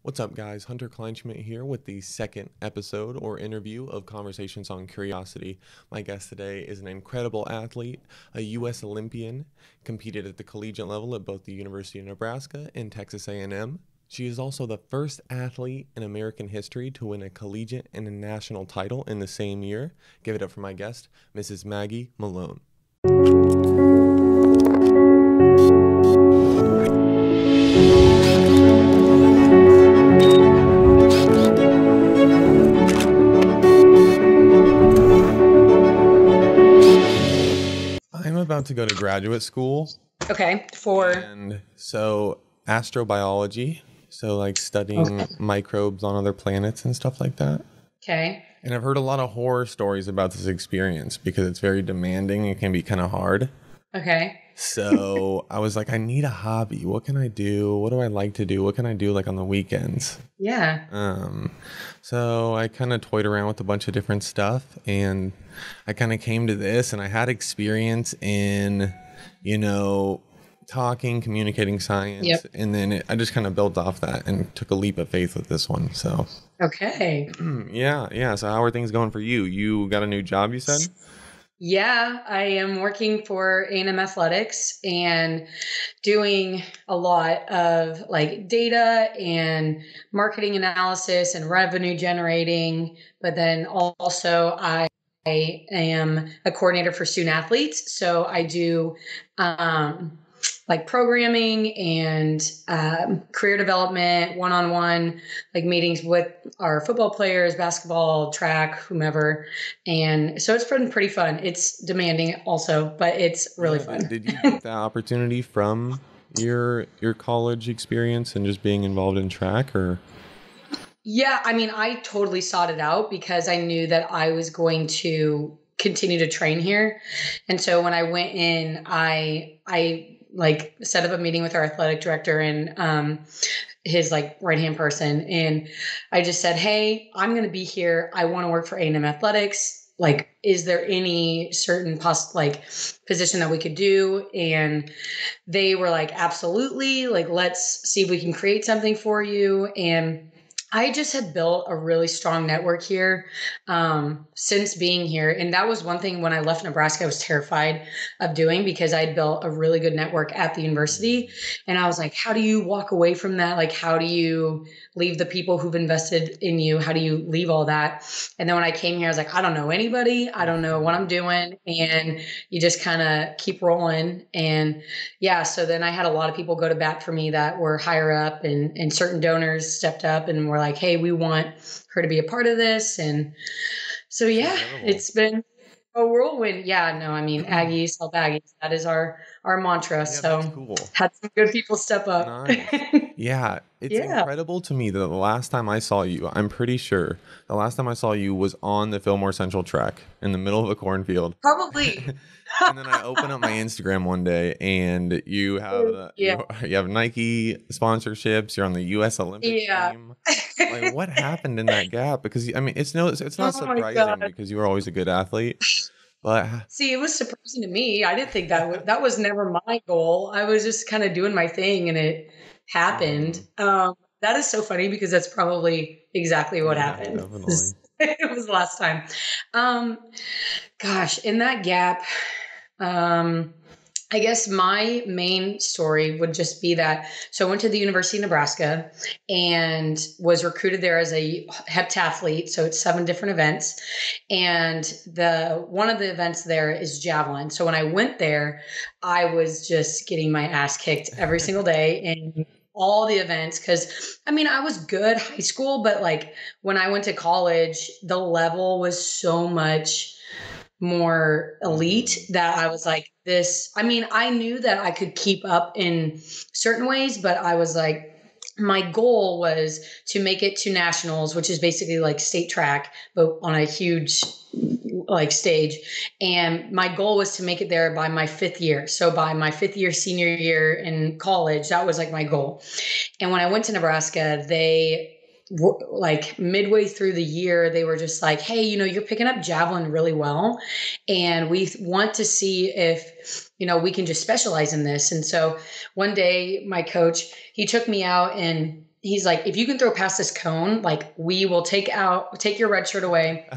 What's up, guys? Hunter Kleinschmidt here with the second episode or interview of Conversations on Curiosity. My guest today is an incredible athlete, a US Olympian, competed at the collegiate level at both the University of Nebraska and Texas A&M. She is also the first athlete in American history to win a collegiate and a national title in the same year. Give it up for my guest, Mrs. Maggie Malone. I'm about to go to graduate school. Okay, And so astrobiology, so like studying microbes on other planets and stuff like that. okay. And I've heard a lot of horror stories about this experience because it's very demanding and can be kind of hard. Okay. So I was like, I need a hobby. What can I do? What do I like to do? What can I do like on the weekends? Yeah. So I kind of toyed around with a bunch of different stuff and I kind of came to this, and I had experience in, talking, communicating science. Yep. And then I just kind of built off that and took a leap of faith with this one. So Okay. yeah. So how are things going for you? You got a new job, you said? Yeah, I am working for A&M Athletics and doing a lot of like data and marketing analysis and revenue generating. But then also I am a coordinator for student athletes. So I do like programming and career development, one-on-one, like meetings with our football players, basketball, track, whomever. And so it's been pretty fun. It's demanding also, but it's really fun. Did you get that opportunity from your college experience and just being involved in track, or? Yeah, I mean, I totally sought it out because I knew that I was going to continue to train here. And so when I went in, I like set up a meeting with our athletic director and his like right-hand person. And I just said, hey, I'm going to be here. I want to work for A&M Athletics. Like, is there any certain position that we could do? And they were like, absolutely. Like, let's see if we can create something for you. And I just had built a really strong network here since being here. And that was one thing when I left Nebraska, I was terrified of doing because I'd built a really good network at the university. And I was like, how do you walk away from that? Like, how do you leave the people who've invested in you? How do you leave all that? And then when I came here, I was like, I don't know anybody. I don't know what I'm doing. And you just kind of keep rolling. And yeah, so then I had a lot of people go to bat for me that were higher up, and certain donors stepped up and were like, hey, we want her to be a part of this. And so, yeah, it's been a whirlwind. Yeah, no, I mean, Aggies, help Aggies. That is our mantra. Yeah, so that's cool. Had some good people step up. Nice. Yeah, it's incredible to me that the last time I saw you, I'm pretty sure the last time I saw you was on the Fillmore Central track in the middle of a cornfield. Probably. And then I open up my Instagram one day, and you have you have Nike sponsorships. You're on the US Olympic team. Like, what happened in that gap? Because I mean, it's not surprising because you were always a good athlete. But see, it was surprising to me. I didn't think that was never my goal. I was just kind of doing my thing, and it happened. That is so funny because that's probably exactly what happened. Definitely. It was the last time. Gosh, in that gap, I guess my main story would just be that. So I went to the University of Nebraska and was recruited there as a heptathlete. So it's 7 different events. And one of the events there is javelin. So when I went there, I was just getting my ass kicked every single day in all the events. Cause I mean, I was good high school, but like when I went to college, the level was so much more elite that I was like I mean, I knew that I could keep up in certain ways, but I was like, my goal was to make it to nationals, which is basically like state track, but on a huge like stage. And my goal was to make it there by my 5th year. So by my 5th year, senior year in college, that was like my goal. And when I went to Nebraska, they like midway through the year, they were just like, hey, you're picking up javelin really well. And we want to see if, we can just specialize in this. And so one day my coach, he took me out and he's like, if you can throw past this cone, like we will take your red shirt away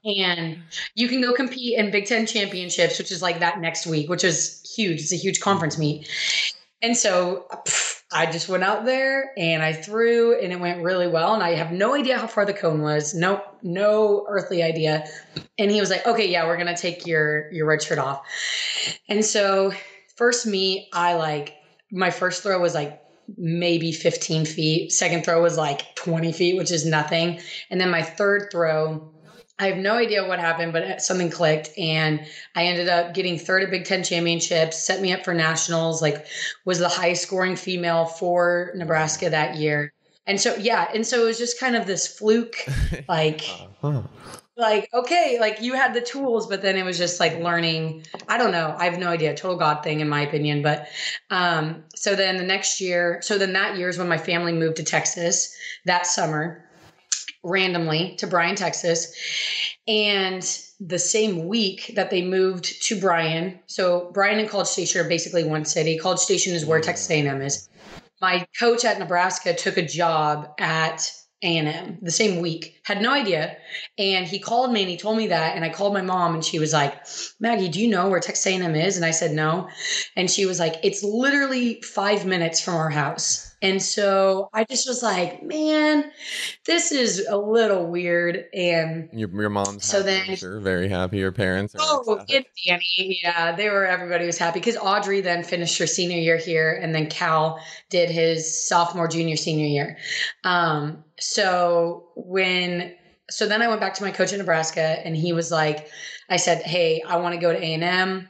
and you can go compete in Big Ten championships, which is like that next week, which is huge. It's a huge conference meet. And so I just went out there and I threw and it went really well. And I have no idea how far the cone was. No earthly idea. And he was like, okay, yeah, we're going to take your red shirt off. And so first meet, my first throw was like maybe 15 feet. Second throw was like 20 feet, which is nothing. And then my third throw, I have no idea what happened, but something clicked and I ended up getting third at Big Ten championships, set me up for nationals, like was the highest scoring female for Nebraska that year. And so, yeah. And so it was just kind of this fluke, like, like, okay, like you had the tools, but then it was just like learning. I don't know. I have no idea. Total God thing in my opinion. But, so then that year is when my family moved to Texas that summer, randomly to Bryan, Texas. And the same week that they moved to Bryan, so Bryan and College Station are basically one city. College Station is where Texas A&M is. My coach at Nebraska took a job at A&M the same week, had no idea. And he called me and he told me that. And I called my mom and she was like, Maggie, do you know where Texas A&M is? And I said, no. And she was like, it's literally 5 minutes from our house. And so I just was like, man, this is a little weird. And your mom's so happy, then, I'm sure, very happy. Your parents are and ecstatic. Danny, yeah, everybody was happy because Audrey then finished her senior year here, and then Cal did his sophomore, junior, senior year. So then I went back to my coach in Nebraska, and he was like, I said, hey, I want to go to A&M.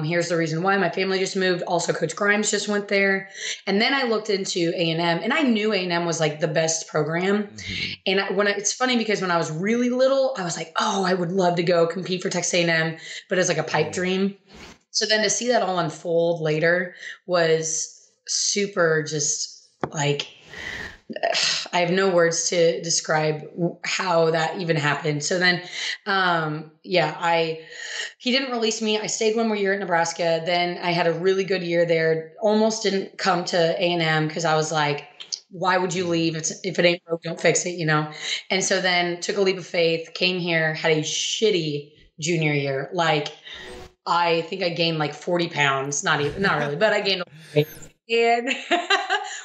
Here's the reason why. My family just moved. Also, Coach Grimes just went there. And then I looked into A&M, and I knew A&M was like the best program. Mm-hmm. And it's funny because when I was really little, I was like, oh, I would love to go compete for Texas A&M, but it's like a pipe dream. So then to see that all unfold later was super just like, I have no words to describe how that even happened. So then, he didn't release me. I stayed one more year at Nebraska. Then I had a really good year there. Almost didn't come to A&M because I was like, why would you leave? If it ain't broke, don't fix it, you know? And so then took a leap of faith, came here, had a shitty junior year. Like, I think I gained like 40 pounds, not really, but I gained a weight. And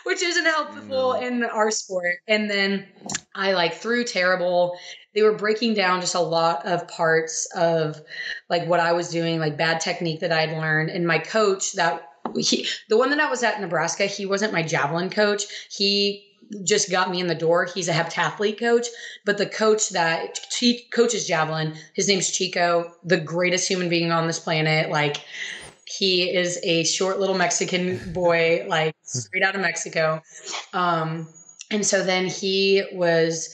which isn't helpful in our sport. And then I threw terrible. They were breaking down just a lot of parts of like what I was doing, like bad technique that I'd learned. And my coach the one that I was at Nebraska, he wasn't my javelin coach. He just got me in the door. He's a heptathlete coach, but the coach that coaches javelin, his name's Chico, the greatest human being on this planet. Like, he is a short little Mexican boy, like straight out of Mexico. And so then he was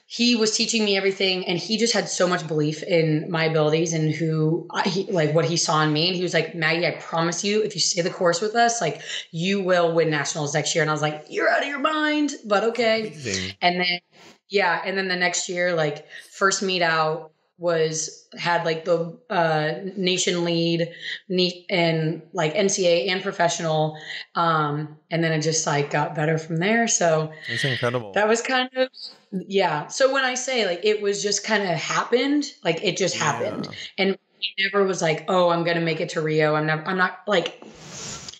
teaching me everything, and he just had so much belief in my abilities and what he saw in me. And he was like, Maggie, I promise you, if you stay the course with us, like you will win nationals next year. And I was like, you're out of your mind, but okay. Amazing. And then the next year, like first meet out, had like the nation lead and like NCAA and professional. And then it just like got better from there. So it's incredible. That was kind of, yeah. So when I say like, it was just kind of happened, like it just happened. And it never was like, oh, I'm going to make it to Rio. I'm not like,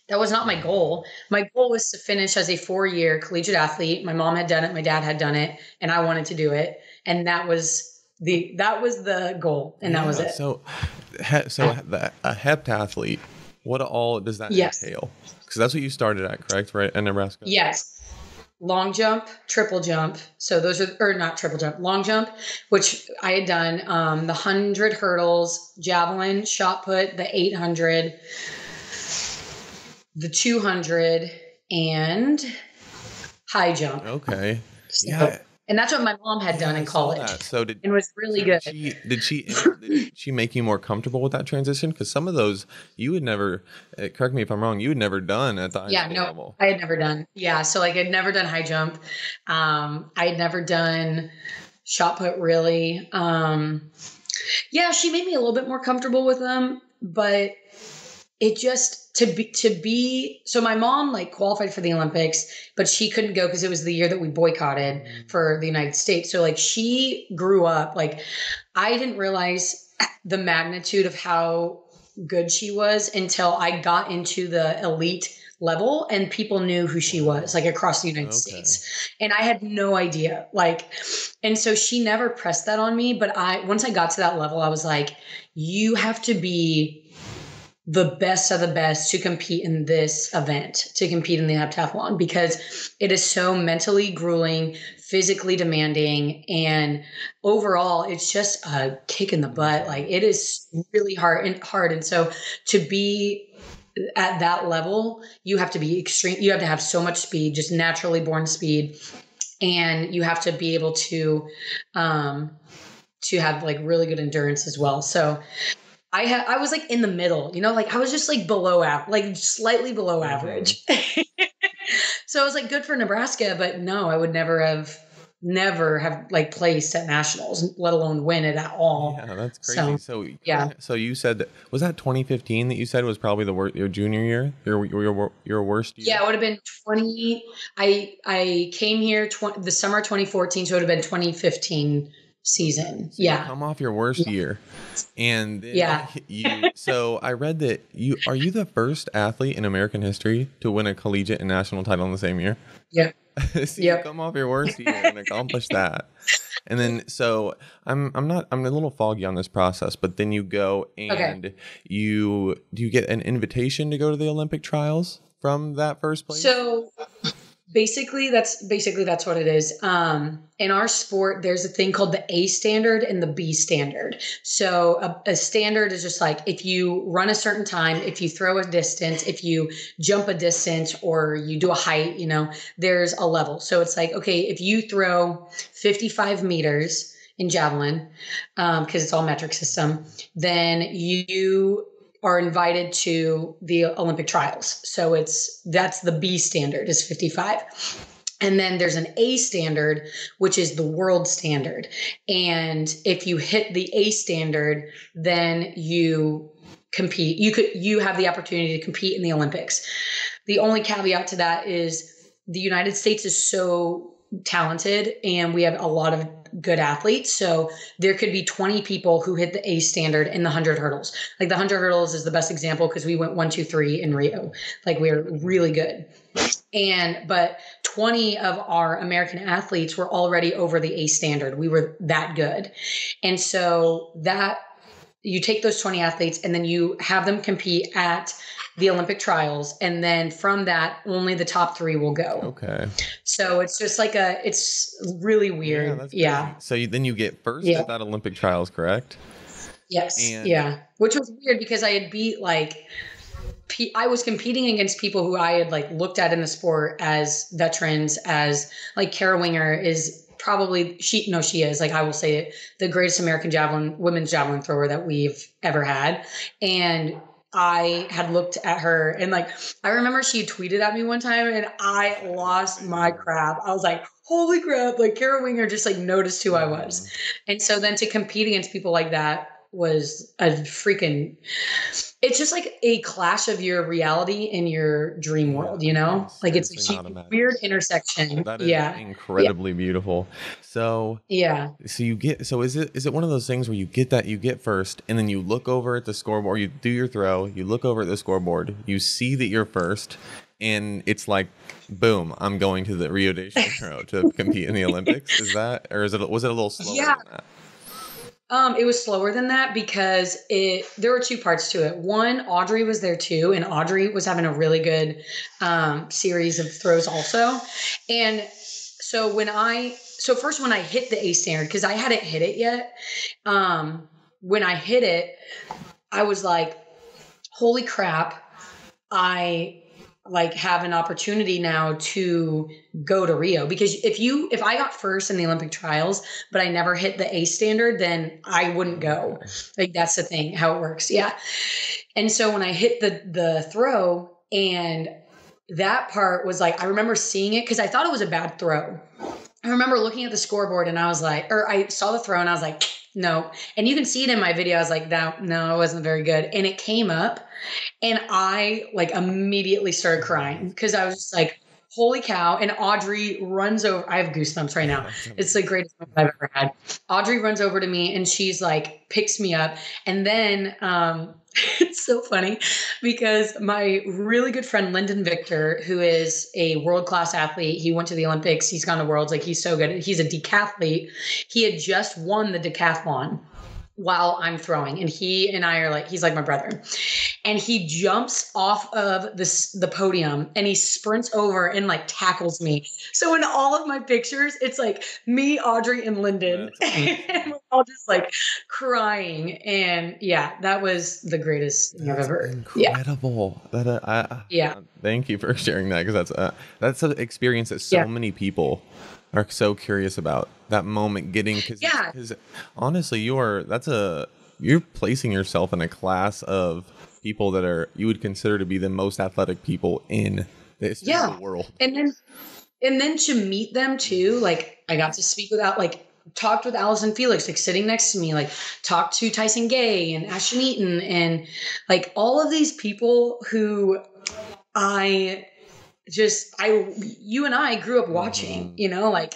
that was not my goal. My goal was to finish as a 4-year collegiate athlete. My mom had done it. My dad had done it, and I wanted to do it. And that was the goal, and that was it. So a heptathlete, what all does that entail? Because that's what you started at, correct? Right, in Nebraska. Yes, long jump, triple jump. So those are, or not triple jump, long jump, which I had done. The 100 hurdles, javelin, shot put, the 800, the 200, and high jump. Okay. So, yeah. And that's what my mom had done in college. So and was really good. Did she make you more comfortable with that transition? Because some of those you had never, correct me if I'm wrong, you had never done at the high school level. I had never done. Yeah. So like I'd never done high jump. I had never done shot put really. She made me a little bit more comfortable with them, but it just so my mom like qualified for the Olympics, but she couldn't go because it was the year that we boycotted for the United States. So like she grew up like I didn't realize the magnitude of how good she was until I got into the elite level and people knew who she was like across the United States. And I had no idea. Like, and so she never pressed that on me. But once I got to that level, I was like, you have to be the best of the best to compete in this event, to compete in the heptathlon, because it is so mentally grueling, physically demanding, and overall it's just a kick in the butt. Like it is really hard. And so to be at that level, you have to be extreme. You have to have so much speed, just naturally born speed. And you have to be able to have like really good endurance as well. So I was like in the middle, like I was just like below average, like slightly below average. So I was like good for Nebraska, but no, I would never have like placed at nationals, let alone win it at all. Yeah, that's crazy. So yeah. So you said that was that 2015 that you said was probably your junior year, your worst year? Yeah, it would have been 20. I came here the summer of 2014, so it would have been 2015 season. So you come off your worst year, and then so I read that are you the first athlete in American history to win a collegiate and national title in the same year? Yeah. So you come off your worst year and accomplish that. And then, so I'm a little foggy on this process, but then you go and do you get an invitation to go to the Olympic trials from that first place? So basically that's what it is. In our sport, there's a thing called the A standard and the B standard. So a standard is just like if you run a certain time, if you throw a distance, if you jump a distance, or you do a height, there's a level. So it's like, okay, if you throw 55 meters in javelin, because it's all metric system, then you are invited to the Olympic trials. So that's the B standard is 55. And then there's an A standard, which is the world standard. And if you hit the A standard, then you compete. You have the opportunity to compete in the Olympics. The only caveat to that is the United States is so talented and we have a lot of good athletes. So there could be 20 people who hit the A standard in the 100 hurdles. Like the 100 hurdles is the best example because we went 1, 2, 3 in Rio. Like we're really good. But 20 of our American athletes were already over the A standard. We were that good. And so that you take those 20 athletes and then you have them compete at the Olympic trials. And then from that, only the top 3 will go. Okay. So it's just like it's really weird. Yeah. So then you get first at that Olympic trials, correct? Yes. Which was weird because I had beat I was competing against people who I had looked at in the sport as veterans, as Kara Winger is probably she is I will say it, the greatest American women's javelin thrower that we've ever had. And I had looked at her and I remember she tweeted at me one time and I lost my crap. I was like, holy crap, Kara Winger just noticed who I was. And so then to compete against people like that was it's just a clash of your reality and your dream world, it's a weird intersection. That is incredibly beautiful. So is it one of those things where you get first and then you look over at the scoreboard, you do your throw, you look over at the scoreboard, you see that you're first, and it's like, boom, I'm going to the Rio de Janeiro to compete in the Olympics? Is that, or was it a little slower than that? It was slower than that because there were 2 parts to it. One, Audrey was there too, and Audrey was having a really good series of throws also. And so first when I hit the A standard, because I hadn't hit it yet, when I hit it, I was like, holy crap, I have an opportunity now to go to Rio. Because if I got first in the Olympic trials, but I never hit the A standard, then I wouldn't go. That's the thing, how it works. Yeah. And so when I hit the throw, and that part was I remember seeing it because I thought it was a bad throw. I remember looking at the scoreboard and I was I saw the throw and I was like, no. And you can see it in my video. I was like, that, no, it wasn't very good. And it came up and I like immediately started crying because I was just like, holy cow. And Audrey runs over. I have goosebumps right now. It's the greatest moment I've ever had. Audrey runs over to me and she's like, picks me up. And then, it's so funny because my really good friend, Lyndon Victor, who is a world-class athlete, he went to the Olympics, he's gone to worlds, like he's so good. He's a decathlete. He had just won the decathlon while I'm throwing. And he and I are like, he's like my brother. And he jumps off of the podium and he sprints over and like tackles me. So in all of my pictures, it's like me, Audrey, and Lyndon. And we're all just like crying. And yeah, that was the greatest thing I've ever. Incredible. Yeah. Thank you for sharing that, because that's an experience that so many people are so curious about, that moment getting, because honestly, you're placing yourself in a class of people that you would consider to be the most athletic people in the history of the world. And then to meet them too, like I got to speak talked with Allison Felix, like sitting next to me, like talked to Tyson Gay and Ashton Eaton and like all of these people who you and I grew up watching, you know, like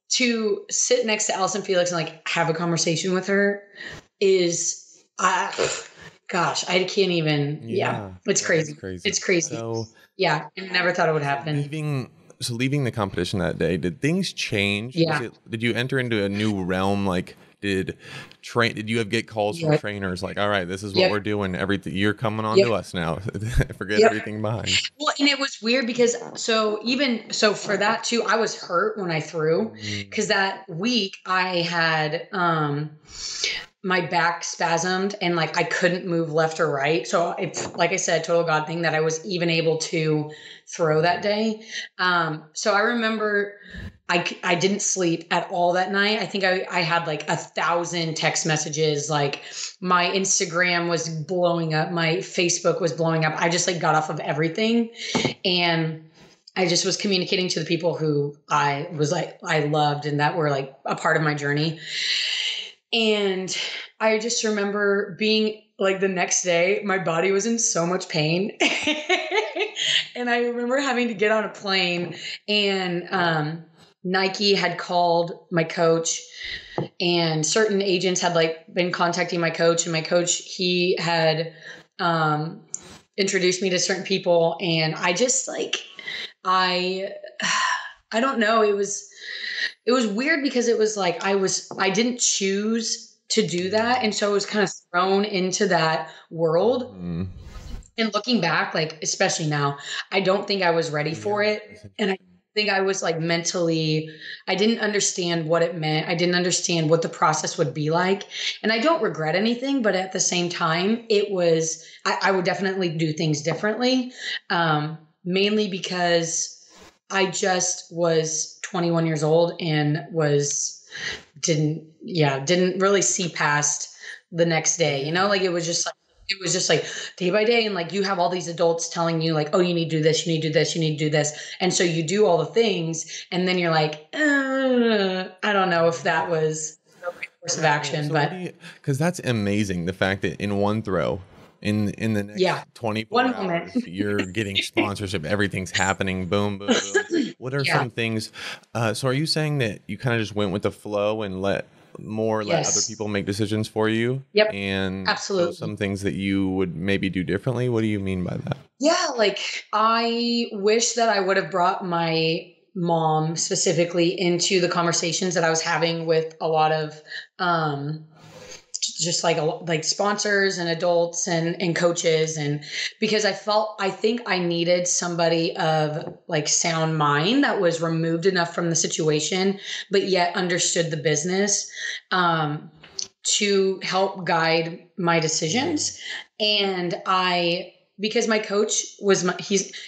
to sit next to Allison Felix and like have a conversation with her is, gosh, I can't even, it's crazy. It's crazy. So, I never thought it would happen. Leaving the competition that day, did things change? Yeah. Did you enter into a new realm? Like, did you get calls from trainers like, all right, this is what we're doing. Everything, you're coming on to us now. Forget everything behind. Well, and it was weird because so for that too, I was hurt when I threw because that week I had my back spasmed and like I couldn't move left or right. So it's like I said, total God thing that I was even able to throw that day. So I remember I didn't sleep at all that night. I think I had like 1,000 text messages. Like my Instagram was blowing up. My Facebook was blowing up. I just like got off of everything. And I just was communicating to the people who I loved and that were like a part of my journey. And I just remember being like the next day, my body was in so much pain. And I remember having to get on a plane and, Nike had called my coach and certain agents had like been contacting my coach, and my coach, he had, introduced me to certain people. And I just like, I don't know. It was weird because it was like, I didn't choose to do that. And so I was kind of thrown into that world. And looking back, like, especially now, I don't think I was ready for it. And I think I was like mentally, I didn't understand what it meant. I didn't understand what the process would be like. And I don't regret anything, but at the same time, it was, I would definitely do things differently. Mainly because I just was 21 years old and didn't really see past the next day, you know, like it was just like day by day. And like, you have all these adults telling you like, oh, you need to do this, you need to do this, you need to do this. And so you do all the things. And then you're like, I don't know if that was the right course of action, but because that's amazing. The fact that in one throw, in the next 24 hours, you're getting sponsorship, everything's happening, boom, boom, boom. What are some things? So are you saying that you kind of just went with the flow and let other people make decisions for you? Yep. And absolutely. So some things that you would maybe do differently. What do you mean by that? Yeah. Like I wish that I would have brought my mom specifically into the conversations that I was having with a lot of, just like sponsors and adults and coaches. And because I think I needed somebody of like sound mind that was removed enough from the situation, but yet understood the business, to help guide my decisions. And because my coach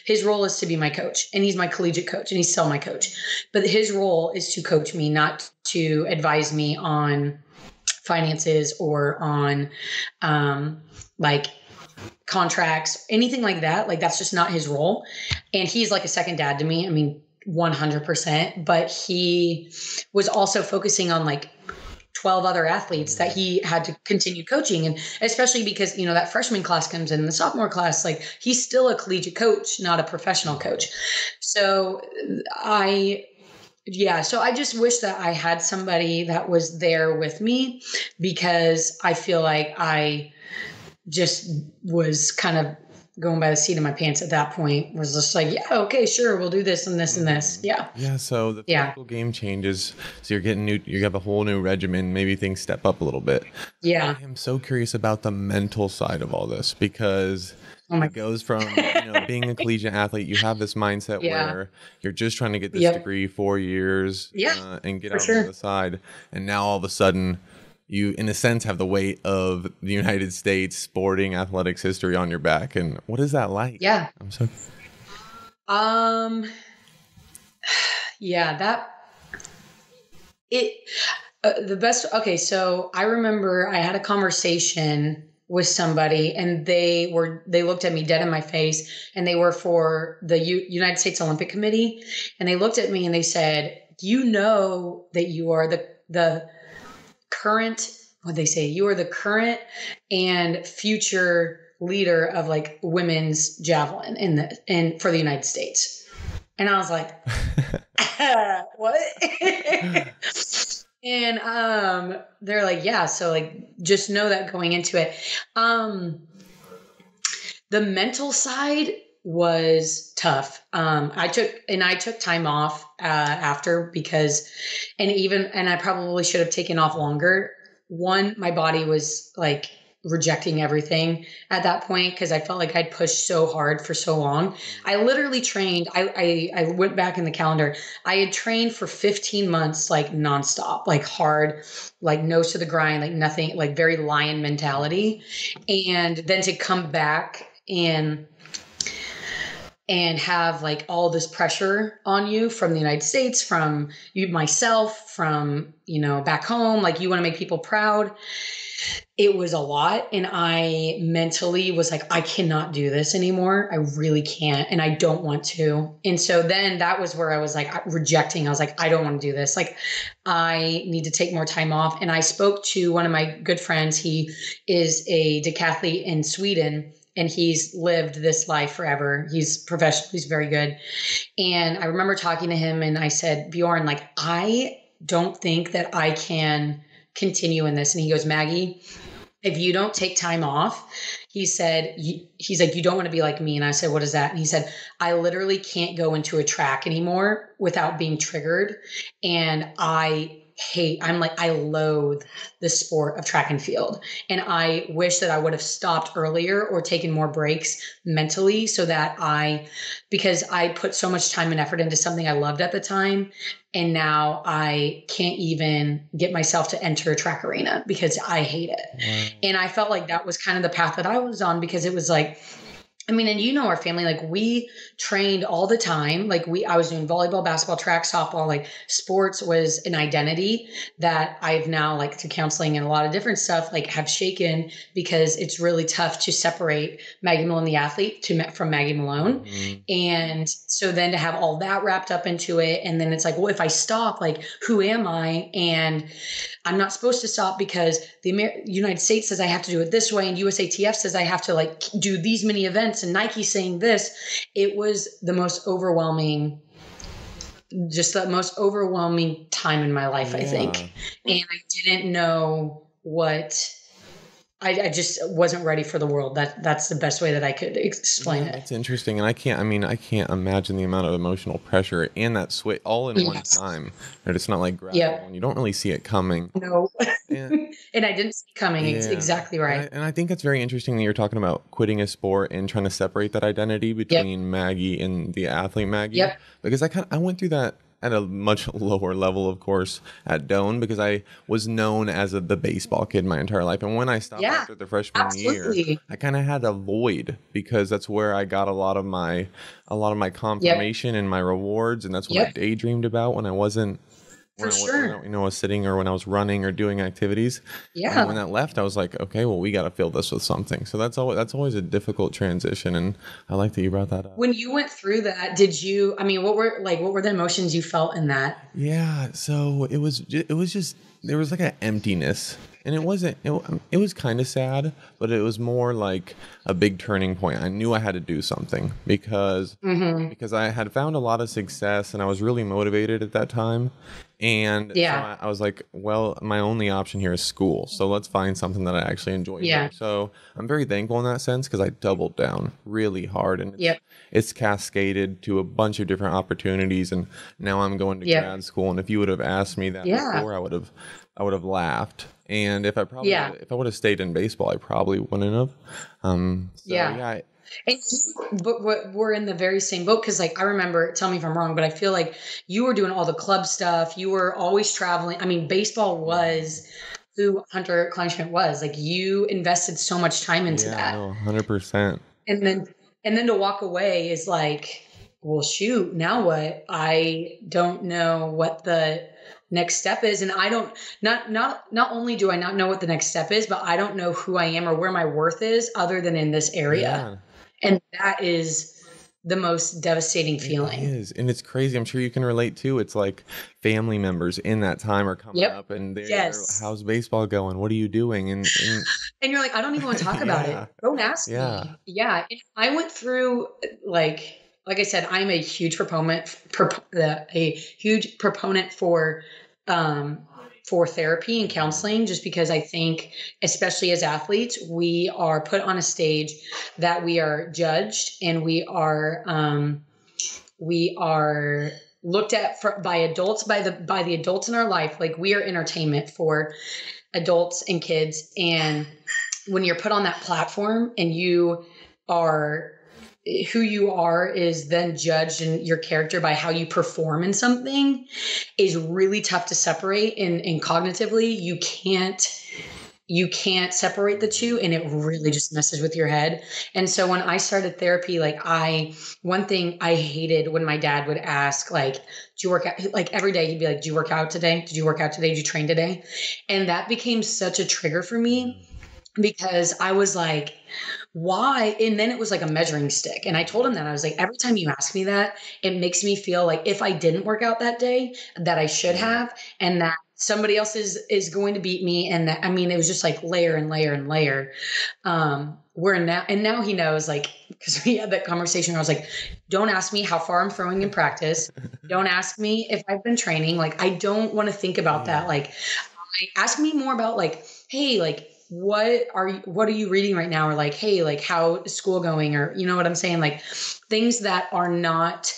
his role is to be my coach, and he's my collegiate coach and he's still my coach, but his role is to coach me, not to advise me on finances or on like contracts, anything like that. Like that's just not his role. And he's like a second dad to me. I mean, 100%, but he was also focusing on like 12 other athletes that he had to continue coaching. And especially because, that freshman class comes in, the sophomore class, like he's still a collegiate coach, not a professional coach. So so I just wish that I had somebody that was there with me, because I feel like I just was kind of going by the seat of my pants at that point. Was just like, yeah, okay, sure, we'll do this and this and this. Yeah. Yeah. So the physical game changes. So you have a whole new regimen. Maybe things step up a little bit. Yeah. I am so curious about the mental side of all this, because it goes from being a collegiate athlete, you have this mindset where you're just trying to get this degree 4 years and get out on the other side. And now all of a sudden you, in a sense, have the weight of the United States sporting athletics history on your back. And what is that like? Yeah. I'm so. The best. Okay. So I remember I had a conversation with somebody, and they looked at me dead in my face, and they were for the United States Olympic Committee. And they looked at me and they said, you know that you are the current, you are the current and future leader of like women's javelin for the United States. And I was like, what? And they're like, yeah, so like just know that going into it. The mental side was tough. I took time off after, because and I probably should have taken off longer. One, my body was like rejecting everything at that point, because I felt like I'd pushed so hard for so long. I literally trained. I went back in the calendar. I had trained for 15 months, like nonstop, like hard, like nose to the grind, like nothing, like very lion mentality. And then to come back and have like all this pressure on you from the United States, from you, myself, from, back home, like you want to make people proud. It was a lot. And I mentally was like, I cannot do this anymore. I really can't. And I don't want to. And so then that was where I was like rejecting. I was like, I don't want to do this. Like, I need to take more time off. And I spoke to one of my good friends. He is a decathlete in Sweden, and he's lived this life forever. He's professional. He's very good. And I remember talking to him, and I said, Bjorn, like, I don't think that I can continue in this. And he goes, Maggie, if you don't take time off, he said, he's like, you don't want to be like me. And I said, what is that? And he said, I literally can't go into a track anymore without being triggered. And I loathe the sport of track and field. And I wish that I would have stopped earlier or taken more breaks mentally, so that because I put so much time and effort into something I loved at the time. And now I can't even get myself to enter a track arena because I hate it. Wow. And I felt like that was kind of the path that I was on, because it was like, I mean, and our family, like we trained all the time. Like I was doing volleyball, basketball, track, softball, like sports was an identity that I've now, like through counseling and a lot of different stuff, like have shaken, because it's really tough to separate Maggie Malone, the athlete, from Maggie Malone. Mm-hmm. And so then to have all that wrapped up into it. And then it's like, well, if I stop, like, who am I? And I'm not supposed to stop because the United States says I have to do it this way. And USATF says I have to like do these many events, and Nike saying this. It was the most overwhelming time in my life, I think. And I didn't know what, I just wasn't ready for the world. That's the best way that I could explain it. It's interesting. And I can't imagine the amount of emotional pressure and that switch all in one time. And it's not like gradual, and you don't really see it coming. No. And I didn't see it coming. It's exactly right. And I think it's very interesting that you're talking about quitting a sport and trying to separate that identity between Maggie and the athlete Maggie. Because I went through that at a much lower level, of course, at Doane, because I was known as the baseball kid my entire life. And when I stopped after the freshman year, I kind of had a void, because that's where I got a lot of my confirmation and my rewards. And that's what I daydreamed about when I wasn't for when sure. I was sitting or when I was running or doing activities. And when Yeah. that left, I was like, okay, well, we got to fill this with something. So that's always a difficult transition. And I like that you brought that up. When you went through that, did you, I mean, what were the emotions you felt in that? Yeah, so it was just there was like an emptiness, and it wasn't it was kind of sad, but it was more like a big turning point. I knew I had to do something Hmm. because I had found a lot of success and I was really motivated at that time. And so Yeah. I was like, well, my only option here is school. So let's find something that I actually enjoy Yeah. here. So I'm very thankful in that sense because I doubled down really hard, and Yep. it's cascaded to a bunch of different opportunities, and now I'm going to Yep. grad school. And if you would have asked me that Yeah. before, I would have laughed. And Yeah. if I would have stayed in baseball, I probably wouldn't have. So Yeah. yeah, And but we're in the very same boat because, like, I remember, tell me if I'm wrong, but I feel like you were doing all the club stuff. You were always traveling. I mean, baseball was who Hunter Kleinschmidt was. Like, you invested so much time into yeah, that. no, 100%. And then to walk away is like, well, shoot, now what? I don't know what the next step is. And I don't, not only do I not know what the next step is, but I don't know who I am or where my worth is other than in this area. Yeah. And that is the most devastating It feeling. is, and it's crazy. I'm sure you can relate too. It's like family members in that time are coming Yep. up, and they're Yes. how's baseball going? What are you doing? And And you're like, I don't even want to talk about yeah, it. Don't ask yeah, me. Yeah. And I went through like I said, I'm a huge a huge proponent for therapy and counseling, just because I think, especially as athletes, we are put on a stage that we are judged and we are looked at by adults, by the adults in our life. Like, we are entertainment for adults and kids. And when you're put on that platform and you are who you are is then judged in your character by how you perform in something is really tough to separate. And cognitively you can't separate the two, and it really just messes with your head. And so when I started therapy, one thing I hated when my dad would ask, like, do you work out? Like, every day he'd be like, do you work out today? Did you work out today? Did you train today? And that became such a trigger for me because I was like, why? And then it was like a measuring stick. And I told him that I was like, every time you ask me that, it makes me feel like if I didn't work out that day, that I should yeah, have, and that somebody else is going to beat me. And that, I mean, it was just like layer and layer and layer. Where now, and now he knows, like, because we had that conversation where I was like, don't ask me how far I'm throwing in practice. Don't ask me if I've been training. Like, I don't want to think about that. yeah, Like, ask me more about, like, hey, like, what are you reading right now? Or like, hey, like, how is school going? Or, you know what I'm saying? Like, things that are not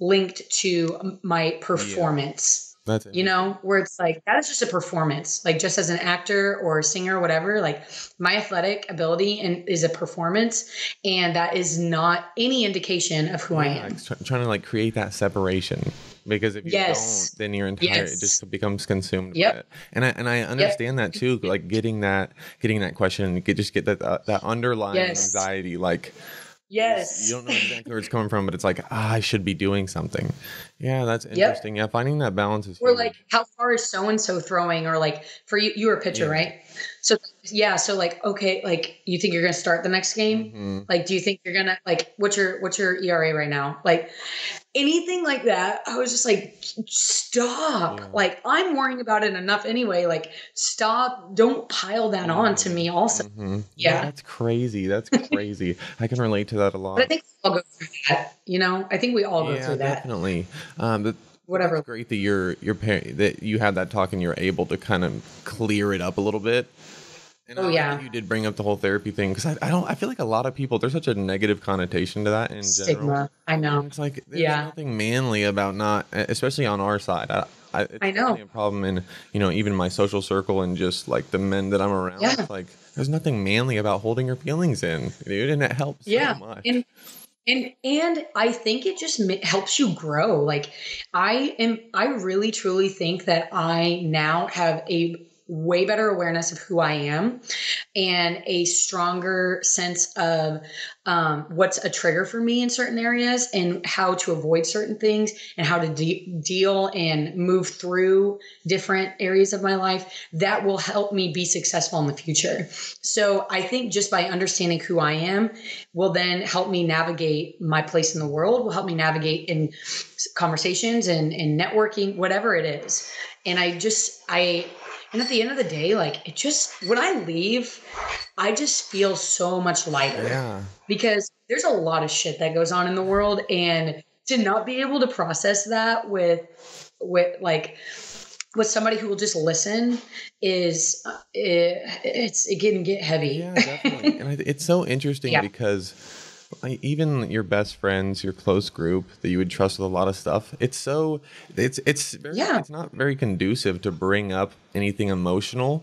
linked to my yeah. performance, That's interesting. where it's like, that is just a performance. Like, just as an actor or a singer or whatever, like, my athletic ability and is a performance. And that is not any indication of who I Yeah, am. trying to like create that separation, because if you don't, Yes. then your entire it Yes. just becomes consumed by Yep. it. And I Yep. understand that too. Like getting that question, you could just get that underlying Yes. anxiety. Like you Yes. don't know exactly where it's coming from, but it's like, I should be doing something. Yeah, that's Yep. interesting. Yeah, finding that balance is Or like, huge. how far is so and so throwing? Or like, for you, you were a pitcher, Yeah. right? So yeah, so like, okay, like, you think you're gonna start the next game? Hmm. Like, do you think you're gonna, like, what's your ERA right now? Like, anything like that, I was just like, stop. Yeah. Like, I'm worrying about it enough anyway. Like, stop. Don't pile that on to Hmm. me also. Hmm. Yeah, Yeah. that's crazy. That's crazy. I can relate to that a But I lot. think we all go through that, I think we all go Yeah, through that. definitely. But that's Whatever. great that that you had that talk and you're able to kind of clear it up a little bit. And Oh I like that yeah. you did bring up the whole therapy thing, because I feel like a lot of people, there's such a negative connotation to that in general. Stigma. I know. And it's like there's Yeah. nothing manly about not, especially on our side. It's I definitely know. a problem in, even my social circle and just like the men that I'm around. Yeah. It's like there's nothing manly about holding your feelings in, dude, and it helps so Yeah. much. And I think it just helps you grow. Like, I really truly think that I now have a way better awareness of who I am and a stronger sense of what's a trigger for me in certain areas and how to avoid certain things and how to deal and move through different areas of my life that will help me be successful in the future. So I think just by understanding who I am will then help me navigate my place in the world, will help me navigate in conversations and networking, whatever it is. And and at the end of the day, like when I leave, I just feel so much lighter. Yeah. Because there's a lot of shit that goes on in the world, and to not be able to process that with somebody who will just listen it can get heavy. Yeah, definitely. And it's so interesting because even your best friends, your close group that you would trust with a lot of stuff, it's not very conducive to bring up anything emotional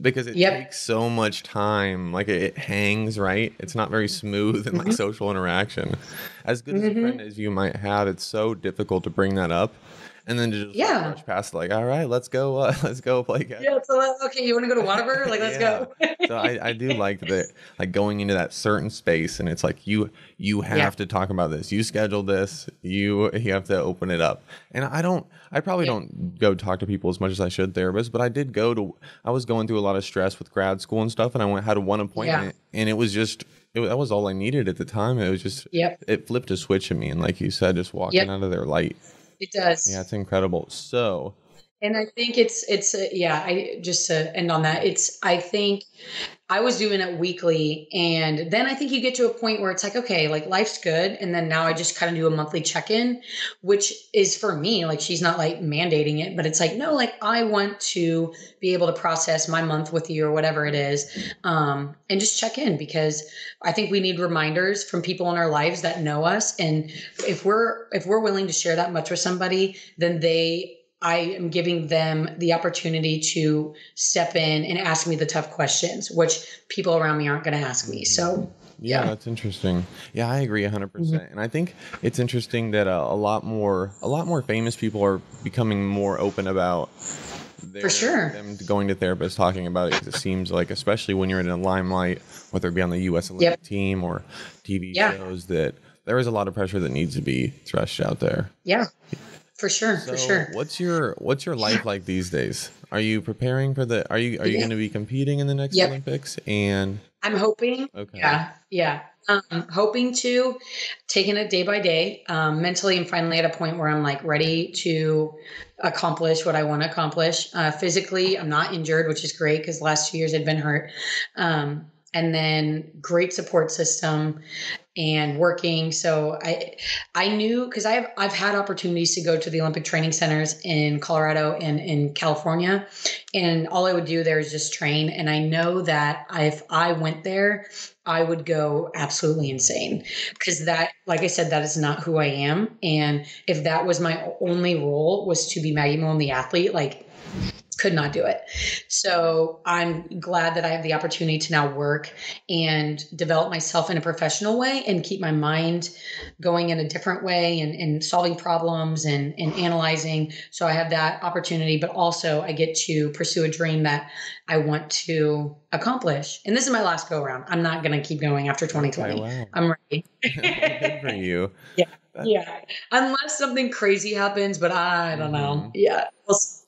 because it takes so much time. Like it hangs, right? It's not very smooth in like social interaction. As good as a friend as you might have, it's so difficult to bring that up. And then to just rush past, like, all right, let's go play catch. Yeah, so okay, you want to go to Whataburger? Like, let's go. So I do like that, like going into that certain space, and it's like you have to talk about this. You schedule this. You have to open it up. And I probably don't go talk to people as much as I should, therapists, but I was going through a lot of stress with grad school and stuff, and I had one appointment, and it was just. That was all I needed at the time. It was just, it flipped a switch in me. And like you said, just walking out of there light. It does. Yeah, it's incredible. So. And I think just to end on that, I think I was doing it weekly. And then I think you get to a point where it's like, okay, like life's good. And then now I just kind of do a monthly check-in, which is for me, like she's not like mandating it, but it's like, no, like I want to be able to process my month with you or whatever it is. And just check in because I think we need reminders from people in our lives that know us. And if we're willing to share that much with somebody, then I am giving them the opportunity to step in and ask me the tough questions, which people around me aren't going to ask me. So, yeah, that's interesting. Yeah, I agree 100%. And I think it's interesting that a lot more famous people are becoming more open about them going to therapists, talking about it. 'Cause it seems like, especially when you're in a limelight, whether it be on the US Olympic team or TV shows, that there is a lot of pressure that needs to be threshed out there. Yeah. For sure. What's your life like these days? Are you preparing for are you going to be competing in the next Olympics? And I'm hoping. Okay. Yeah. Hoping to, taking it day by day. Mentally, I'm finally at a point where I'm like ready to accomplish what I want to accomplish. Physically, I'm not injured, which is great because the last 2 years I'd been hurt. And then great support system and working. So I knew, because I've had opportunities to go to the Olympic training centers in Colorado and in California, and all I would do there is just train. And I know that if I went there, I would go absolutely insane because that, like I said, that is not who I am. And if that was my only role, was to be Maggie Malone, the athlete, like could not do it. So I'm glad that I have the opportunity to now work and develop myself in a professional way and keep my mind going in a different way and solving problems and analyzing. So I have that opportunity, but also I get to pursue a dream that I want to accomplish. And this is my last go around. I'm not going to keep going after 2020. Okay, wow. I'm ready. Good for you. Yeah. Unless something crazy happens, but I don't know. Yeah.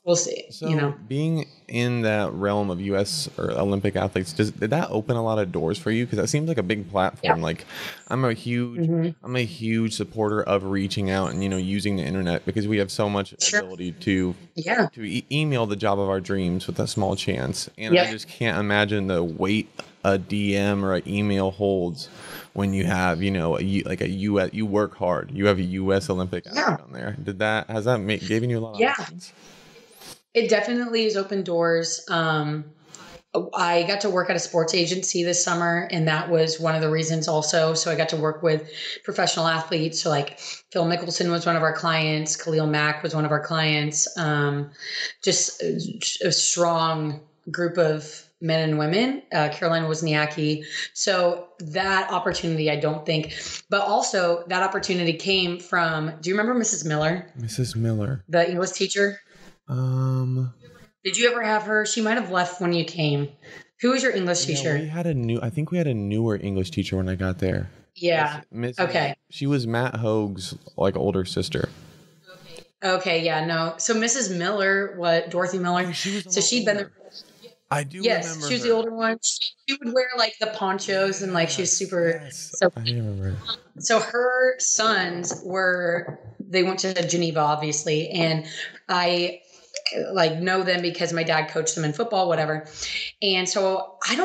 We'll see. So being in that realm of US or Olympic athletes, did that open a lot of doors for you? Because that seems like a big platform. Like I'm a huge supporter of reaching out and, using the internet because we have so much ability to email the job of our dreams with a small chance. And I just can't imagine the weight a DM or an email holds when you have, you work hard, you have a US Olympic athlete on there. Has that given you a lot of options? It definitely has opened doors. I got to work at a sports agency this summer, and that was one of the reasons also. So I got to work with professional athletes. So like Phil Mickelson was one of our clients. Khalil Mack was one of our clients. Just a strong group of men and women, Carolina Wozniacki. So that opportunity, I don't think, but also that opportunity came from, do you remember Mrs. Miller? Mrs. Miller. The English teacher? Did you ever have her? She might have left when you came. Who was your English Yeah, teacher? I think we had a newer English teacher when I got there. Yeah. Okay. She was Matt Hoag's like older sister. Okay. Yeah. No. So Mrs. Miller, what Dorothy Miller? Oh, she was a So little she'd been there. older. I do Yes, remember she was the her. older one. She would wear like the ponchos and like she was Yes, super. yes. So I do remember her. so her sons were they went to Geneva obviously, and I like know them because my dad coached them in football, whatever. And so I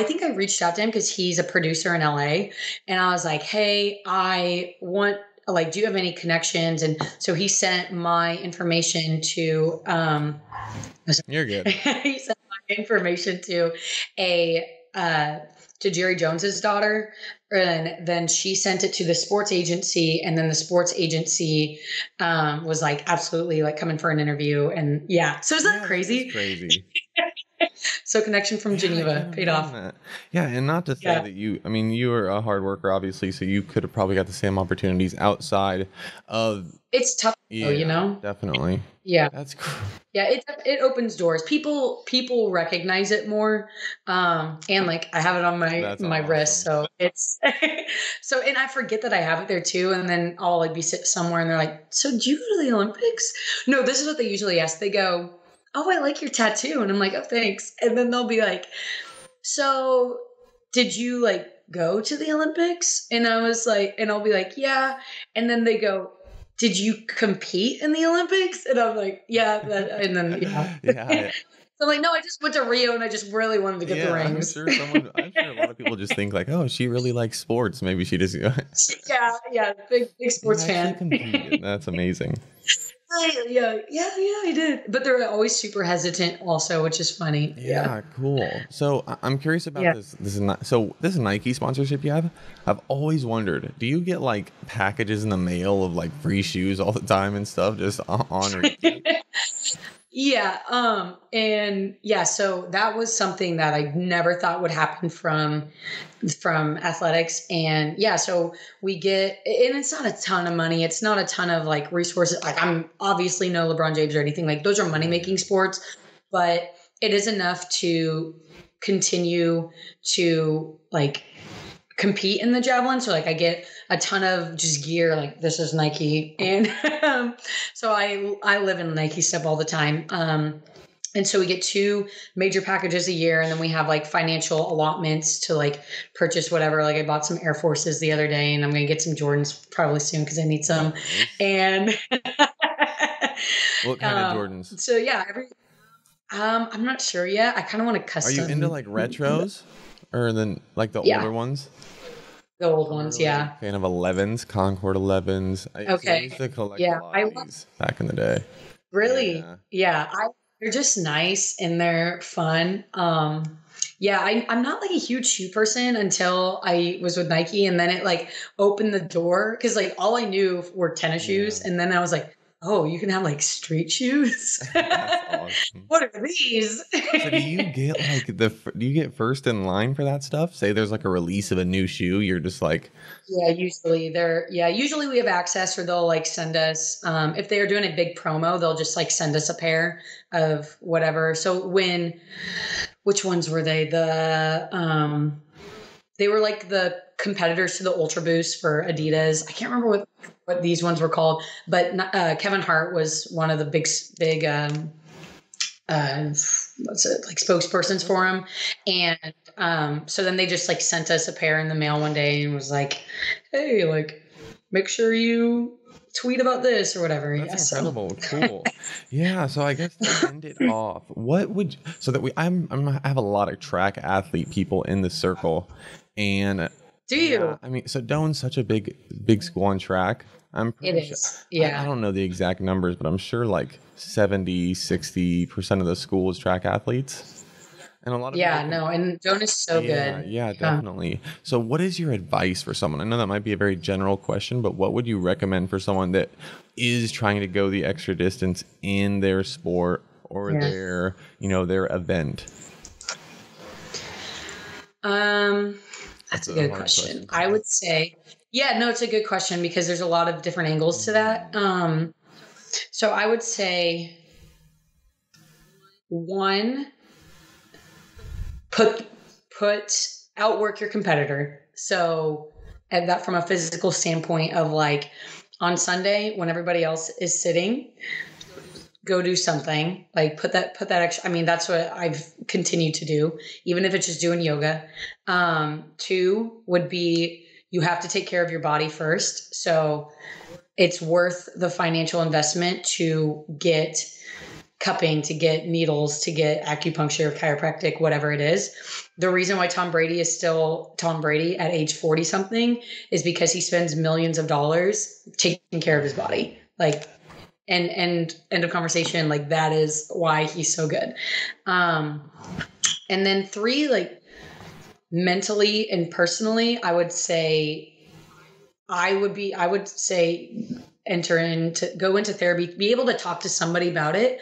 think I reached out to him because he's a producer in LA. And I was like, hey, I want, like, do you have any connections? And so he sent my information to, You're good. he sent my information to a, to Jerry Jones's daughter, and then she sent it to the sports agency, and then the sports agency was like, absolutely, like, coming for an interview. And yeah, so is that Yeah, that is crazy? crazy. So connection from Yeah, I Geneva can't paid imagine off. that. Yeah, and not to say Yeah. that you were a hard worker, obviously, so you could have probably got the same opportunities outside of. It's tough though, you Yeah, know? definitely. Yeah. That's Yeah, it opens doors. People recognize it more. And like I have it on that's my wrist, awesome. so it's so, and I forget that I have it there too, and then I'll like be sit somewhere and they're like, "So did you go to the Olympics?" No, this is what they usually ask. They go, "Oh, I like your tattoo." And I'm like, "Oh, thanks." And then they'll be like, "So, did you like go to the Olympics?" And I was like, and I'll be like, "Yeah." And then they go, "Did you compete in the Olympics?" And I'm like, "Yeah." And then, yeah. Yeah, So I'm like, "No, I just went to Rio and I just really wanted to get the yeah. rings." I'm sure a lot of people just think like, oh, she really likes sports. Maybe she just. Yeah, yeah, big You sports actually fan. competed. That's amazing. Yeah, I did. But they're always super hesitant also, which is funny. Yeah. Yeah, cool. So I'm curious about Yeah. this. This Nike sponsorship you have. I've always wondered, do you get like packages in the mail of like free shoes all the time and stuff just honored you? Yeah, and yeah, so that was something that I never thought would happen from athletics. And yeah, so we get, and it's not a ton of money, it's not a ton of like resources. Like, I'm obviously no LeBron James or anything, like those are money Yeah, making sports, but it is enough to continue to like compete in the javelin. So like I get a ton of just gear, like this is Nike. And so I live in Nike stuff all the time. And so we get two major packages a year, and then we have like financial allotments to like purchase whatever. Like I bought some Air Forces the other day, and I'm going to get some Jordans probably soon because I need some. nice. And What kind of Jordans? so yeah, I'm not sure yet. I kind of want to Are you into custom. like retros, or then like the Yeah, older ones? the old I'm a ones. really big Yeah. fan of 11s, Concord 11s. I used Okay. to collect a Yeah, lot I of love. these back in the day. Really? Yeah. Yeah, they're just nice and they're fun. Yeah, I'm not like a huge shoe person until I was with Nike, and then it like opened the door because like all I knew were tennis shoes, Yeah. and then I was like, oh, you can have like street shoes. That's awesome. What are these? So do you get like do you get first in line for that stuff? Say there's like a release of a new shoe, you're just like, Usually we have access, or they'll like send us, if they are doing a big promo, they'll just like send us a pair of whatever. So which ones were they? They were like the competitors to the Ultra Boost for Adidas. I can't remember what these ones were called, but Kevin Hart was one of the big what's it, like spokespersons for him. And so then they just like sent us a pair in the mail one day and was like, hey, like make sure you tweet about this or whatever. that's Yeah, so incredible. Cool. Yeah, so I guess to end it off, what would so that I have a lot of track athlete people in the circle, and do yeah, you? I mean, so Doan's such a big school on track. I'm It pretty sure is. I Yeah. don't know the exact numbers, but I'm sure like 70-60% of the school is track athletes. And a lot of people Yeah, no, and Joan is so yeah, good. yeah, Yeah. definitely. So what is your advice for someone? I know that might be a very general question, but what would you recommend for someone that is trying to go the extra distance in their sport or Yeah. their event? That's a a good hard question. question. I would say, yeah, no, it's a good question because there's a lot of different angles to that. So I would say one, outwork your competitor. So, and that from a physical standpoint of like on Sunday when everybody else is sitting, go do something, like put that extra. I mean, that's what I've continued to do, even if it's just doing yoga. 2 would be, you have to take care of your body first. So it's worth the financial investment to get cupping, to get needles, to get acupuncture, chiropractic, whatever it is. The reason why Tom Brady is still Tom Brady at age 40 something is because he spends millions of dollars taking care of his body. Like, and end of conversation. Like, that is why he's so good. And then 3, like mentally and personally, I would say go into therapy, be able to talk to somebody about it.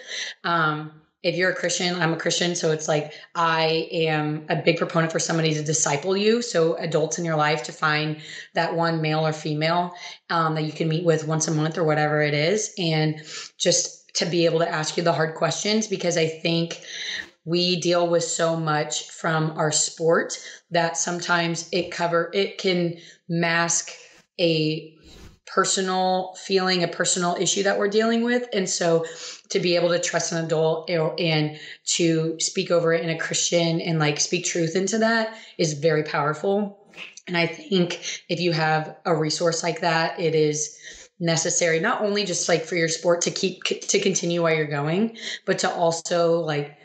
If you're a Christian, I'm a Christian. So it's like, I am a big proponent for somebody to disciple you. So adults in your life, to find that one male or female that you can meet with once a month or whatever it is. And just to be able to ask you the hard questions, because I think we deal with so much from our sport that sometimes it can mask a personal feeling, a personal issue that we're dealing with. And so to be able to trust an adult and to speak over it in a Christian and like speak truth into that is very powerful. And I think if you have a resource like that, it is necessary, not only just like for your sport to continue while you're going, but to also like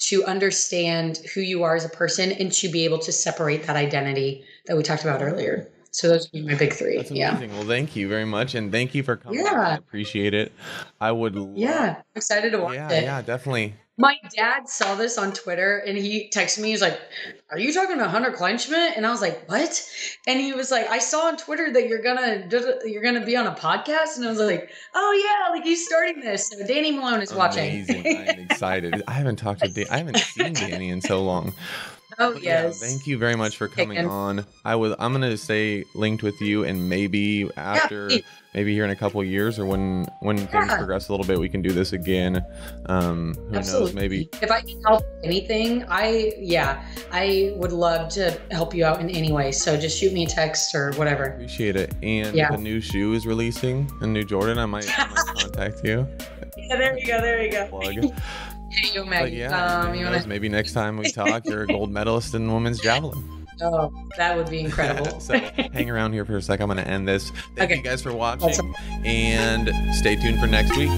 to understand who you are as a person and to be able to separate that identity that we talked about earlier. So those would be my big 3. That's amazing. Yeah. Well, thank you very much. And thank you for coming. Yeah. I appreciate it. I would love... Yeah. I'm excited to watch it. Yeah, definitely. My dad saw this on Twitter and he texted me. He's like, "Are you talking to Hunter Kleinschmidt?" And I was like, "What?" And he was like, "I saw on Twitter that you're gonna be on a podcast." And I was like, "Oh yeah, like he's starting this." So Danny Malone is watching. Amazing. I'm excited. I haven't seen Danny in so long. Oh, yes. Yeah, thank you very much for coming on. I'm going to stay linked with you, and maybe after, maybe here in a couple of years, or when things progress a little bit, we can do this again. Who knows? Maybe if I can help anything, I would love to help you out in any way. So just shoot me a text or whatever. Appreciate it. And the new shoe is releasing, a new Jordan. I might contact you. Yeah, there you go. Plug. Hey, yo, Maggie. Maybe next time we talk, you're a gold medalist in women's javelin. Oh, that would be incredible. So hang around here for a sec. I'm going to end this. Thank you guys for watching, and stay tuned for next week.